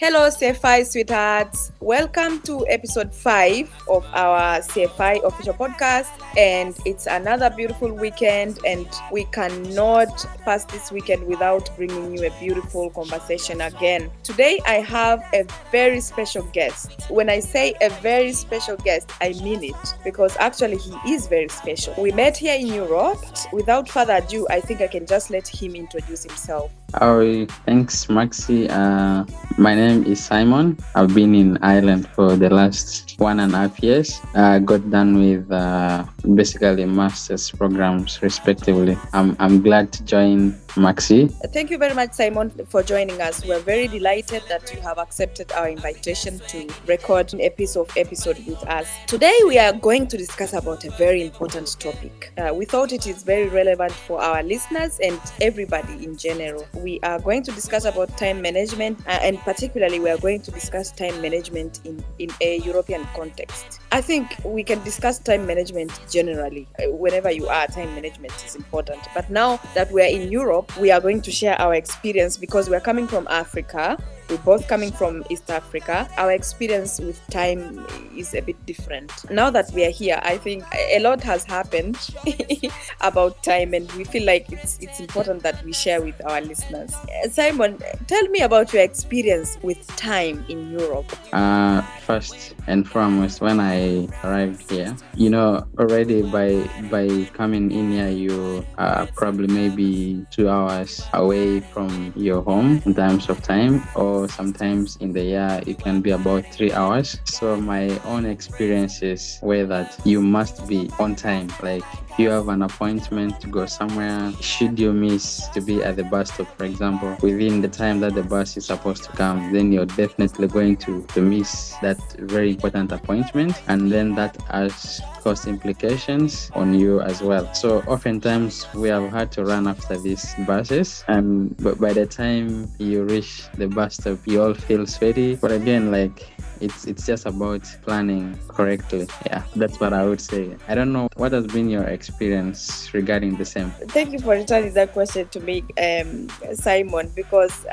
Hello, CFI sweethearts. Welcome to episode 5 of our CFI official podcast. And it's another beautiful weekend, and we cannot pass this weekend without bringing you a beautiful conversation again. Today, I have a very special guest. When I say a very special guest, I mean it, because actually he is very special. We met here in Europe. Without further ado, I think I can just let him introduce himself. Oh, thanks, Maxi. My name is Simon. I've been in Ireland for the last 1.5 years. Got done with basically master's programs, respectively. I'm glad to join Maxi. Thank you very much, Simon, for joining us. We're very delighted that you have accepted our invitation to record an episode with us. Today, we are going to discuss about a very important topic. We thought it is very relevant for our listeners and everybody in general. We are going to discuss about time management, and particularly we are going to discuss time management in a European context. I think we can discuss time management generally. Whenever you are, time management is important. But now that we are in Europe, we are going to share our experience because we are coming from Africa. We're both coming from East Africa. Our experience with time is a bit different. Now that we are here, I think a lot has happened about time, and we feel like it's important that we share with our listeners. Simon, tell me about your experience with time in Europe. First and foremost, when I arrived here, already by coming in here, you are probably maybe 2 hours away from your home in terms of time, or sometimes in the year it can be about 3 hours. So my own experiences were that you must be on time. Like, you have an appointment to go somewhere, should you miss to be at the bus stop, for example, within the time that the bus is supposed to come, then you're definitely going to miss that very important appointment, and then that has cost implications on you as well. So oftentimes we have had to run after these buses, and by the time you reach the bus stop, you all feel sweaty. But again, it's just about planning correctly. Yeah, that's what I would say. I don't know, what has been your experience regarding the same? Thank you for returning that question to me, Simon, because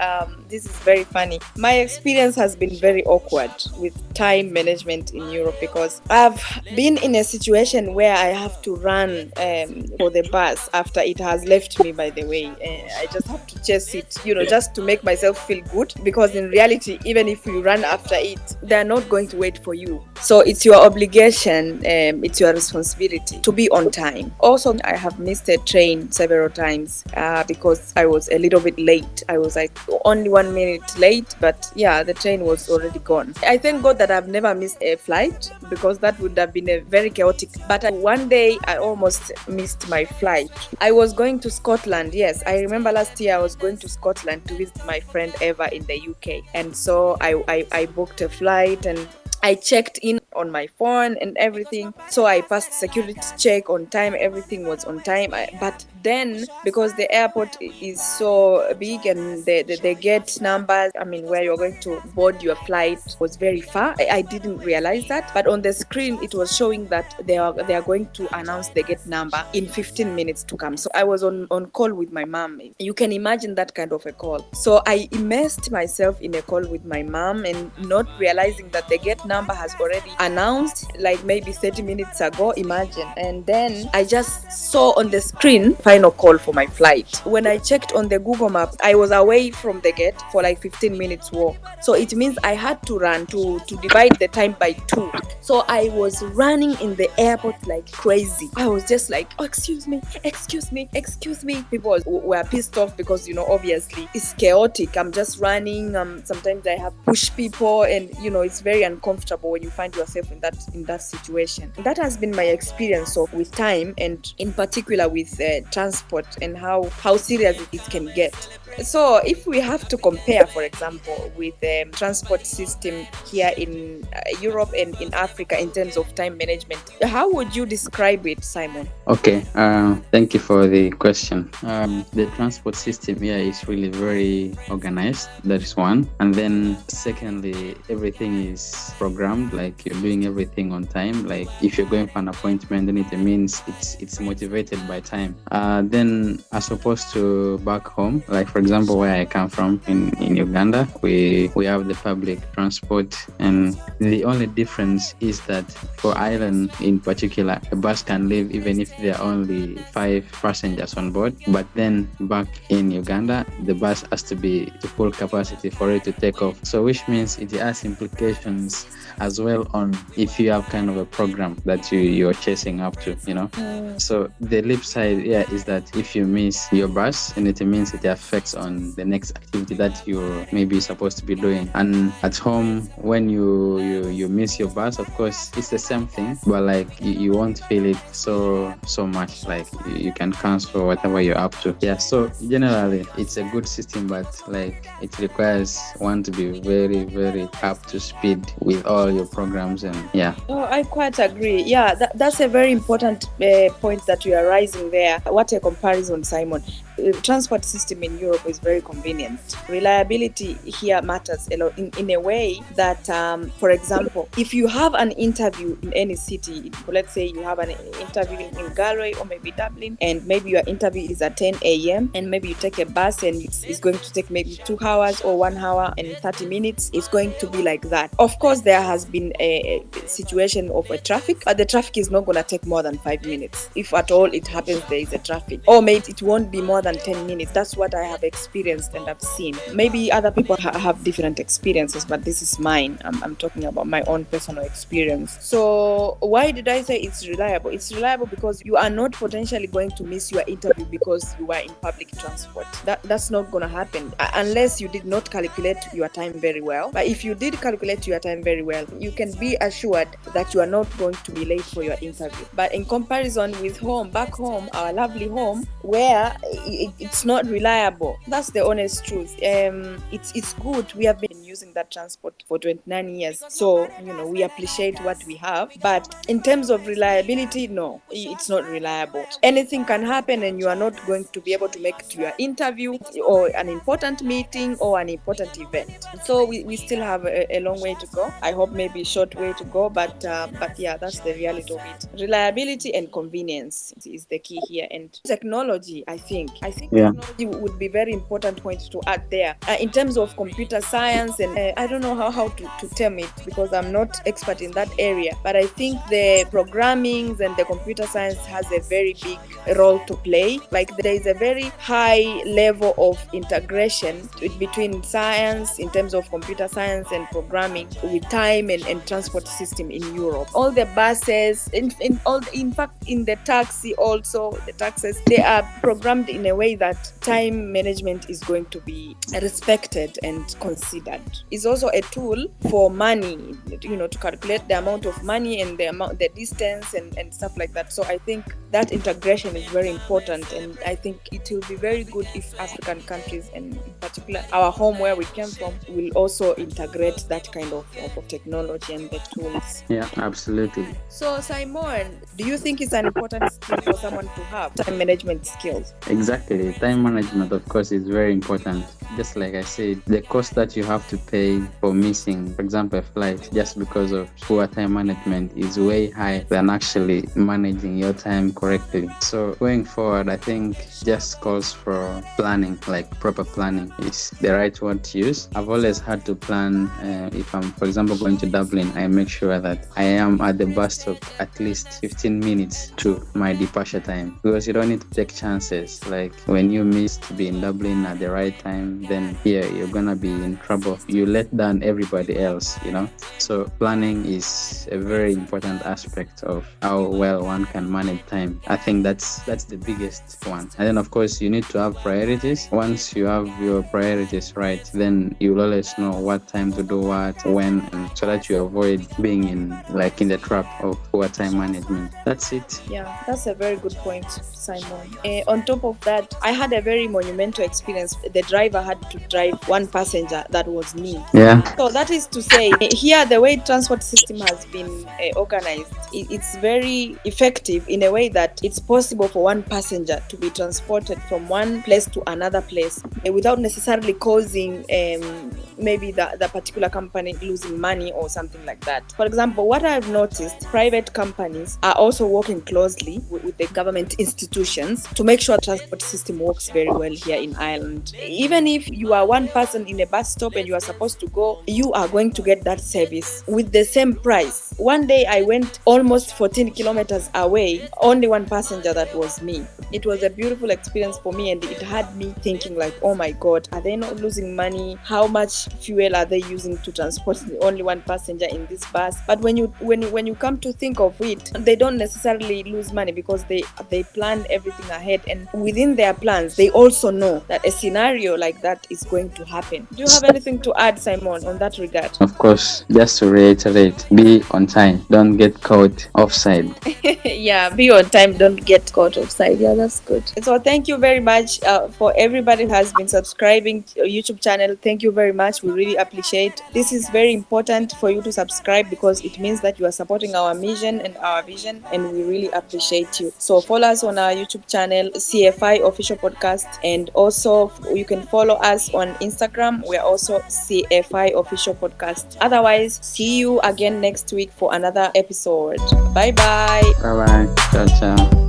this is very funny. My experience has been very awkward with time management in Europe, because I've been in a situation where I have to run for the bus after it has left me, by the way. I just have to chase it, just to make myself feel good, because in reality, even if you run after it, they're not going to wait for you. So it's your obligation, it's your responsibility to be on time. Also, I have missed a train several times because I was a little bit late. I was like only 1 minute late, but yeah, the train was already gone. I thank God that I've never missed a flight, because that would have been a very chaotic. But one day I almost missed my flight. I was going to Scotland. Yes, I remember last year I was going to Scotland to visit my friend Eva in the UK. And so I booked a flight, and I checked in on my phone and everything. So I passed security check on time. Everything was on time. But then, because the airport is so big and the gate numbers, where you're going to board your flight, was very far. I didn't realize that. But on the screen, it was showing that they are going to announce the gate number in 15 minutes to come. So I was on call with my mom. You can imagine that kind of a call. So I immersed myself in a call with my mom, and not realizing that the gate number has already announced like maybe 30 minutes ago, imagine. And then I just saw on the screen final call for my flight. When I checked on the Google map, I was away from the gate for like 15 minutes walk. So it means I had to run to divide the time by 2. So I was running in the airport like crazy. I was just like, oh, excuse me. People were pissed off because, obviously it's chaotic. I'm just running. Sometimes I have push people, and it's very uncomfortable when you find yourself in that situation. That has been my experience with time, and in particular with transport, and how serious it can get. So if we have to compare, for example, with the transport system here in Europe and in Africa in terms of time management, how would you describe it, Simon? Okay, thank you for the question. The transport system here is really very organized. That is one. And then secondly, everything is programmed, like you're doing everything on time. Like if you're going for an appointment, then it means it's motivated by time. Then as opposed to back home, like for example, where I come from in Uganda, we have the public transport, and the only difference is that for Ireland in particular, a bus can leave even if there are only 5 passengers on board. But then back in Uganda, the bus has to be to full capacity for it to take off. So which means it has implications as well on if you have kind of a program that you're chasing up to, So the flip side, is that if you miss your bus, and it means it affects on the next activity that you're maybe supposed to be doing. And at home, when you miss your bus, of course, it's the same thing, but like you won't feel it so much. Like you can cancel whatever you're up to. Yeah. So generally, it's a good system, but like it requires one to be very, very up to speed with all your programs, and yeah. Oh, I quite agree. Yeah, that's a very important point that you are raising there. What a comparison, Simon. The transport system in Europe is very convenient. Reliability here matters a lot in a way that, for example, if you have an interview in any city, let's say you have an interview in Galway or maybe Dublin, and maybe your interview is at 10 a.m. and maybe you take a bus and it's going to take maybe 2 hours or 1 hour and 30 minutes, it's going to be like that. Of course, there has been a situation of a traffic, but the traffic is not going to take more than 5 minutes. If at all it happens, there is a traffic. Or maybe it won't be more than 10 minutes. That's what I have experienced and I've seen. Maybe other people have different experiences, but this is mine. I'm talking about my own personal experience. So why did I say it's reliable? It's reliable because you are not potentially going to miss your interview because you are in public transport. That's not going to happen unless you did not calculate your time very well. But if you did calculate your time very well, you can be assured that you are not going to be late for your interview. But in comparison with back home, our lovely home, where it's not reliable. That's the honest truth. It's good. We have been using that transport for 29 years. So, we appreciate what we have. But in terms of reliability, no, it's not reliable. Anything can happen and you are not going to be able to make it to your interview or an important meeting or an important event. So we still have a long way to go. I hope maybe a short way to go, but yeah, that's the reality of it. Reliability and convenience is the key here. And technology, I think technology would be very important point to add there. In terms of computer science, and I don't know how to term it because I'm not expert in that area, but I think the programming and the computer science has a very big role to play. Like there is a very high level of integration between science in terms of computer science and programming with time and transport system in Europe. All the buses, in fact in the taxi also, the taxis, they are programmed in a way that time management is going to be respected and considered. It's also a tool for money, to calculate the amount of money and the distance and stuff like that. So I think that integration is very important, and I think it will be very good if African countries, and in particular our home where we came from, will also integrate that kind of technology and the tools. Yeah, absolutely. So Simon, do you think it's an important skill for someone to have time management skills? Exactly. Time management, of course, is very important. Just like I said, the cost that you have to pay for missing, for example, a flight just because of poor time management is way higher than actually managing your time correctly. So going forward, I think just calls for planning, like proper planning is the right word to use. I've always had to plan. If I'm, for example, going to Dublin, I make sure that I am at the bus stop at least 15 minutes to my departure time, because you don't need to take chances. Like when you miss to be in Dublin at the right time, then you're gonna be in trouble. You let down everybody else, So planning is a very important aspect of how well one can manage time. I think that's the biggest one. And then of course you need to have priorities. Once you have your priorities right, then you'll always know what time to do what, when, and so that you avoid being in the trap of poor time management. That's it. Yeah, that's a very good point, Simon. On top of that, I had a very monumental experience. The driver had to drive one passenger that was me. Yeah. So that is to say, here the way transport system has been organized, it's very effective in a way that it's possible for one passenger to be transported from one place to another place without necessarily causing maybe the particular company losing money or something like that. For example, what I've noticed, private companies are also working closely with the government institutions to make sure the transport system works very well here in Ireland. Even if you are one person in a bus stop and you are supposed to go, you are going to get that service with the same price. One day I went almost 14 kilometers away, only one passenger, that was me. It was a beautiful experience for me, and it had me thinking like, oh my god, are they not losing money? How much fuel are they using to transport only one passenger in this bus? But when you come to think of it, they don't necessarily lose money because they plan everything ahead, and within their plans they also know that a scenario like that is going to happen. Do you have anything to add, Simon, on that regard? Of course, just to reiterate, be on time. Don't get caught offside. Yeah, be on time, don't get caught offside. Yeah, that's good. So thank you very much for everybody who has been subscribing to our YouTube channel. Thank you very much. We really appreciate. This is very important for you to subscribe because it means that you are supporting our mission and our vision, and we really appreciate you. So follow us on our YouTube channel, CFI Official Podcast, and also you can follow us on Instagram. We are also CFI Official Podcast. Otherwise, see you again next week for another episode. Bye bye. Bye bye. Ciao, ciao.